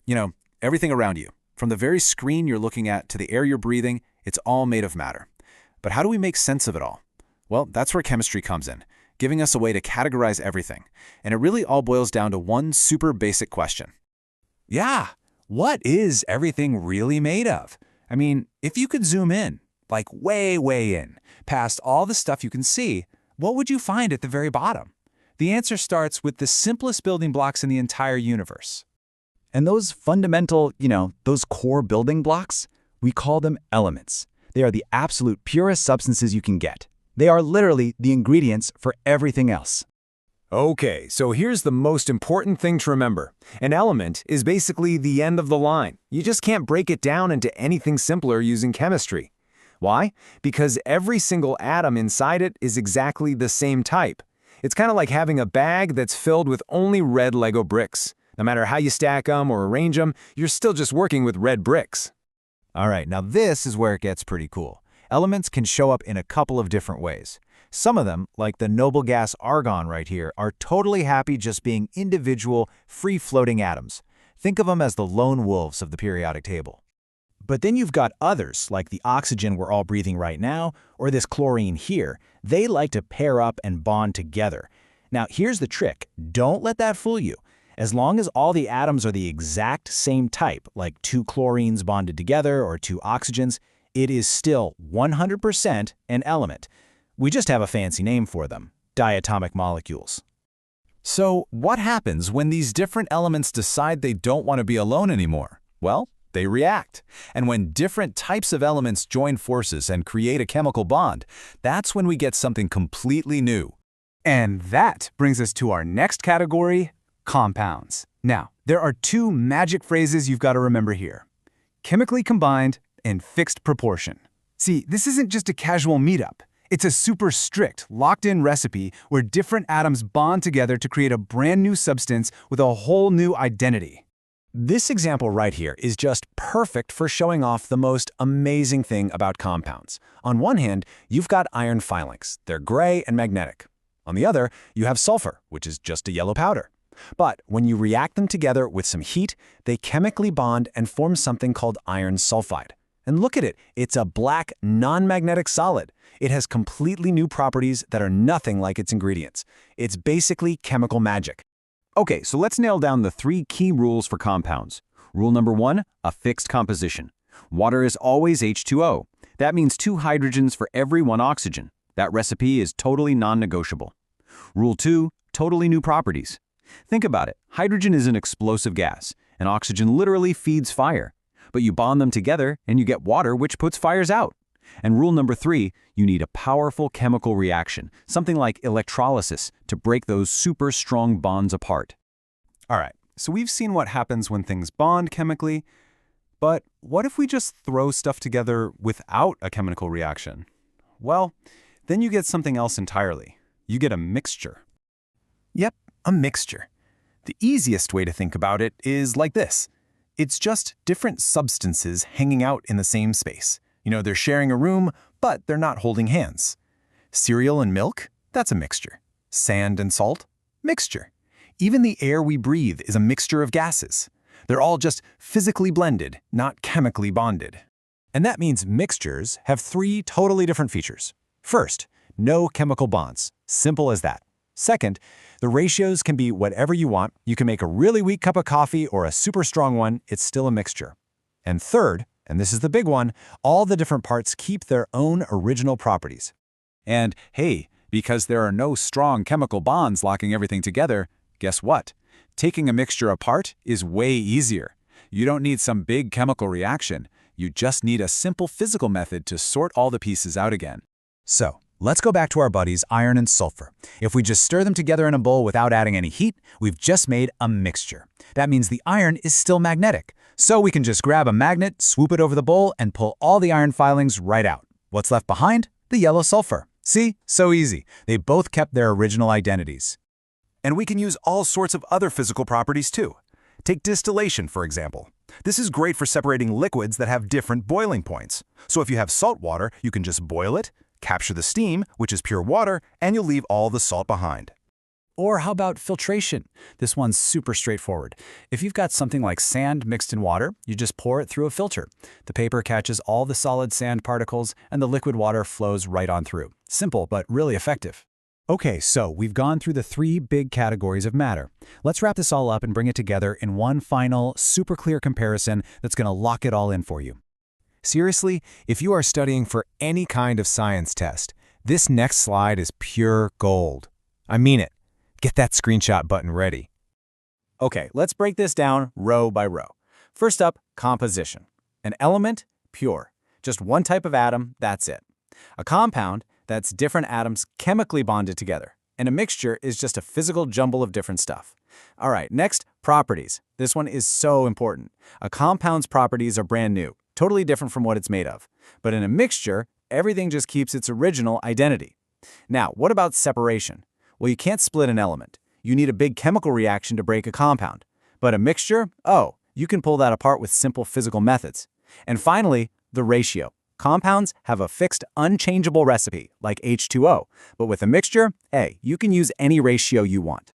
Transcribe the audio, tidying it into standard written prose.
You know, everything around you, from the very screen you're looking at to the air you're breathing, it's all made of matter. But how do we make sense of it all? Well, that's where chemistry comes in, giving us a way to categorize everything. And it really all boils down to one super basic question. Yeah, what is everything really made of? I mean, if you could zoom in, like way, way in, past all the stuff you can see, what would you find at the very bottom? The answer starts with the simplest building blocks in the entire universe. And those fundamental, those core building blocks, we call them elements. They are the absolute purest substances you can get. They are literally the ingredients for everything else. Okay, so here's the most important thing to remember. An element is basically the end of the line. You just can't break it down into anything simpler using chemistry. Why? Because every single atom inside it is exactly the same type. It's kind of like having a bag that's filled with only red Lego bricks. No matter how you stack them or arrange them, you're still just working with red bricks. All right, now this is where it gets pretty cool. Elements can show up in a couple of different ways. Some of them, like the noble gas argon right here, are totally happy just being individual, free-floating atoms. Think of them as the lone wolves of the periodic table. But then you've got others, like the oxygen we're all breathing right now, or this chlorine here. They like to pair up and bond together. Now, here's the trick. Don't let that fool you. As long as all the atoms are the exact same type, like two chlorines bonded together or two oxygens, it is still 100% an element. We just have a fancy name for them, diatomic molecules. So what happens when these different elements decide they don't want to be alone anymore? Well, they react. And when different types of elements join forces and create a chemical bond, that's when we get something completely new. And that brings us to our next category, compounds. Now, there are two magic phrases you've got to remember here. Chemically combined and fixed proportion. See, this isn't just a casual meetup. It's a super strict, locked-in recipe where different atoms bond together to create a brand new substance with a whole new identity. This example right here is just perfect for showing off the most amazing thing about compounds. On one hand, you've got iron filings. They're gray and magnetic. On the other, you have sulfur, which is just a yellow powder. But when you react them together with some heat, they chemically bond and form something called iron sulfide. And look at it, it's a black, non-magnetic solid. It has completely new properties that are nothing like its ingredients. It's basically chemical magic. Okay, so let's nail down the 3 key rules for compounds. Rule number 1, a fixed composition. Water is always H2O. That means 2 hydrogens for every 1 oxygen. That recipe is totally non-negotiable. Rule 2, totally new properties. Think about it. Hydrogen is an explosive gas, and oxygen literally feeds fire. But you bond them together, and you get water, which puts fires out. And rule number 3, you need a powerful chemical reaction, something like electrolysis, to break those super strong bonds apart. All right, so we've seen what happens when things bond chemically, but what if we just throw stuff together without a chemical reaction? Well, then you get something else entirely. You get a mixture. Yep, a mixture. The easiest way to think about it is like this. It's just different substances hanging out in the same space. They're sharing a room, but they're not holding hands. Cereal and milk? That's a mixture. Sand and salt? Mixture. Even the air we breathe is a mixture of gases. They're all just physically blended, not chemically bonded. And that means mixtures have 3 totally different features. First, no chemical bonds. Simple as that. Second, the ratios can be whatever you want. You can make a really weak cup of coffee or a super strong one. It's still a mixture. And third, and this is the big one, all the different parts keep their own original properties. And hey, because there are no strong chemical bonds locking everything together, guess what? Taking a mixture apart is way easier. You don't need some big chemical reaction. You just need a simple physical method to sort all the pieces out again. So, let's go back to our buddies iron and sulfur. If we just stir them together in a bowl without adding any heat, we've just made a mixture. That means the iron is still magnetic. So we can just grab a magnet, swoop it over the bowl, and pull all the iron filings right out. What's left behind? The yellow sulfur. See? So easy. They both kept their original identities. And we can use all sorts of other physical properties too. Take distillation, for example. This is great for separating liquids that have different boiling points. So if you have salt water, you can just boil it, capture the steam, which is pure water, and you'll leave all the salt behind. Or how about filtration? This one's super straightforward. If you've got something like sand mixed in water, you just pour it through a filter. The paper catches all the solid sand particles, and the liquid water flows right on through. Simple, but really effective. Okay, so we've gone through the 3 big categories of matter. Let's wrap this all up and bring it together in one final, super clear comparison that's going to lock it all in for you. Seriously, if you are studying for any kind of science test, this next slide is pure gold. I mean it. Get that screenshot button ready. Okay, let's break this down row by row. First up, composition. An element, pure. Just one type of atom, that's it. A compound, that's different atoms chemically bonded together. And a mixture is just a physical jumble of different stuff. All right, next, properties. This one is so important. A compound's properties are brand new, totally different from what it's made of. But in a mixture, everything just keeps its original identity. Now, what about separation? Well, you can't split an element. You need a big chemical reaction to break a compound. But a mixture? Oh, you can pull that apart with simple physical methods. And finally, the ratio. Compounds have a fixed, unchangeable recipe, like H2O. But with a mixture, hey, you can use any ratio you want.